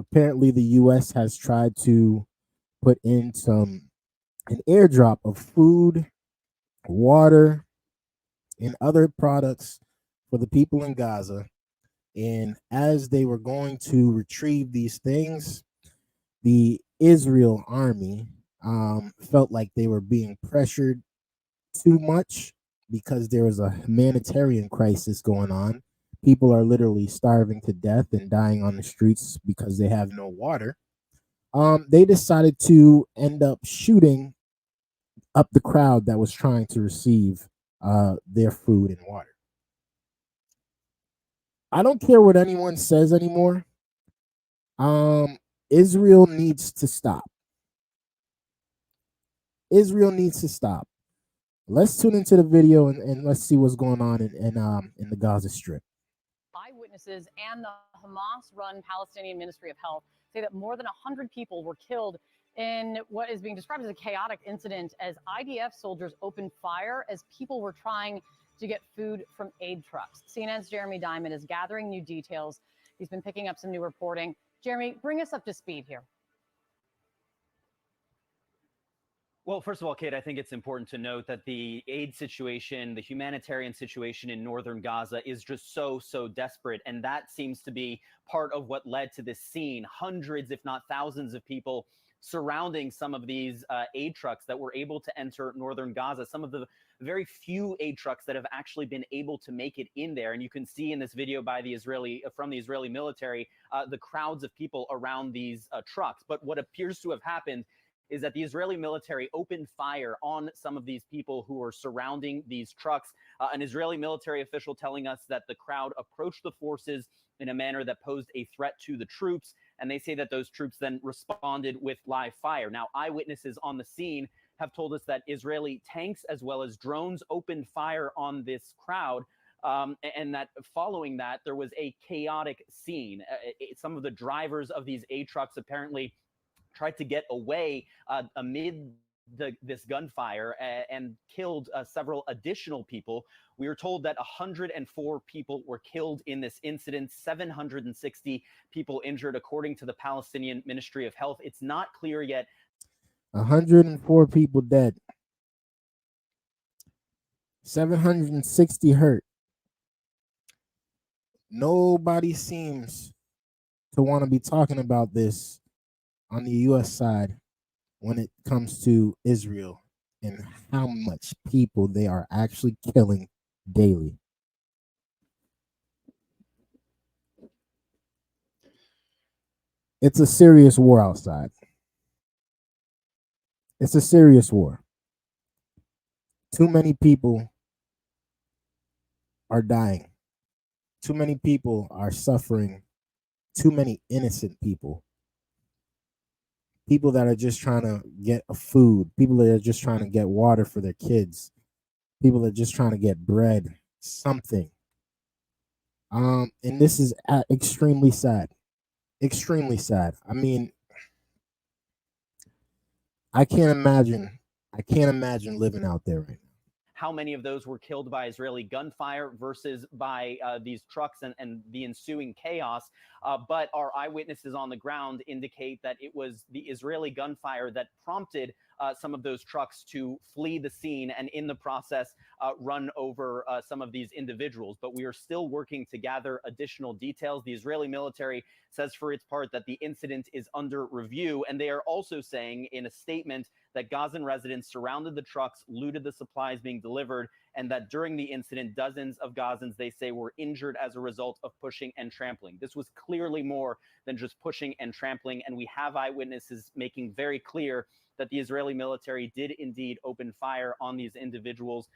Apparently, the U.S. has tried to put in an airdrop of food, water, and other products for the people in Gaza. And as they were going to retrieve these things, the Israel army felt like they were being pressured too much because there was a humanitarian crisis going on. People are literally starving to death and dying on the streets because they have no water. They decided to end up shooting up the crowd that was trying to receive their food and water. I don't care what anyone says anymore. Um, Israel needs to stop. Israel needs to stop. Let's tune into the video and let's see what's going on in the Gaza Strip. Eyewitnesses and the Hamas-run Palestinian Ministry of Health say that more than 100 people were killed in what is being described as a chaotic incident as IDF soldiers opened fire as people were trying to get food from aid trucks. CNN's Jeremy Diamond is gathering new details. He's been picking up some new reporting. Jeremy, bring us up to speed here. Well, first of all, Kate, I think it's important to note that the aid situation, the humanitarian situation in northern Gaza is just so desperate. And that seems to be part of what led to this scene. Hundreds, if not thousands of people surrounding some of these aid trucks that were able to enter northern Gaza, some of the very few aid trucks that have actually been able to make it in there. And you can see in this video by the from the Israeli military, the crowds of people around these trucks. But what appears to have happened is that the Israeli military opened fire on some of these people who were surrounding these trucks. An Israeli military official telling us that the crowd approached the forces in a manner that posed a threat to the troops. And they say that those troops then responded with live fire. Now, eyewitnesses on the scene have told us that Israeli tanks as well as drones opened fire on this crowd. And that following that, there was a chaotic scene. Some of the drivers of these aid trucks apparently tried to get away amid this gunfire and killed several additional people. We were told that 104 people were killed in this incident, 760 people injured, according to the Palestinian Ministry of Health. It's not clear yet. 104 people dead, 760 hurt. Nobody seems to want to be talking about this on the U.S. side when it comes to Israel and how much people they are actually killing daily. It's a serious war outside. It's a serious war. Too many people are dying. Too many people are suffering. Too many innocent people. People that are just trying to get a food. People that are just trying to get water for their kids. People that are just trying to get bread. Something. And this is extremely sad. Extremely sad. I mean, I can't imagine. I can't imagine living out there right now. How many of those were killed by Israeli gunfire versus by these trucks and the ensuing chaos. But our eyewitnesses on the ground indicate that it was the Israeli gunfire that prompted some of those trucks to flee the scene and in the process run over some of these individuals. But we are still working to gather additional details. The Israeli military says for its part that the incident is under review. And they are also saying in a statement that Gazan residents surrounded the trucks, looted the supplies being delivered, and that during the incident, dozens of Gazans, they say, were injured as a result of pushing and trampling. This was clearly more than just pushing and trampling, and we have eyewitnesses making very clear that the Israeli military did indeed open fire on these individuals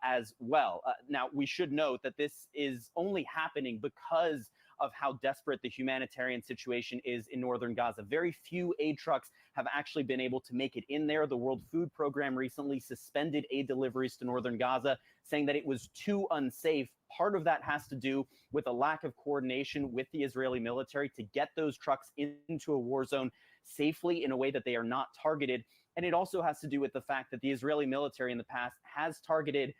as well. Now, we should note that this is only happening because of how desperate the humanitarian situation is in northern Gaza. Very few aid trucks have actually been able to make it in there. The World Food Program recently suspended aid deliveries to northern Gaza, saying that it was too unsafe. Part of that has to do with a lack of coordination with the Israeli military to get those trucks into a war zone safely in a way that they are not targeted. And it also has to do with the fact that the Israeli military in the past has targeted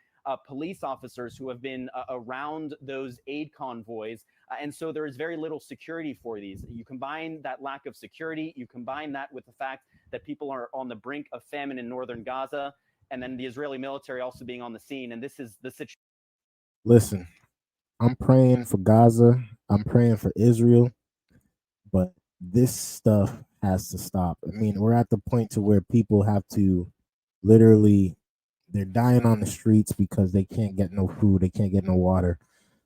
police officers who have been around those aid convoys. And so there is very little security for these. You combine that lack of security, you combine that with the fact that people are on the brink of famine in northern Gaza, and then the Israeli military also being on the scene. And this is the situation. Listen, I'm praying for Gaza. I'm praying for Israel, but this stuff has to stop. I mean, we're at the point to where people have to literally, they're dying on the streets because they can't get no food, they can't get no water.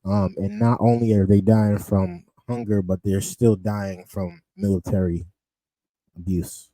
And not only are they dying from hunger, but they're still dying from military abuse.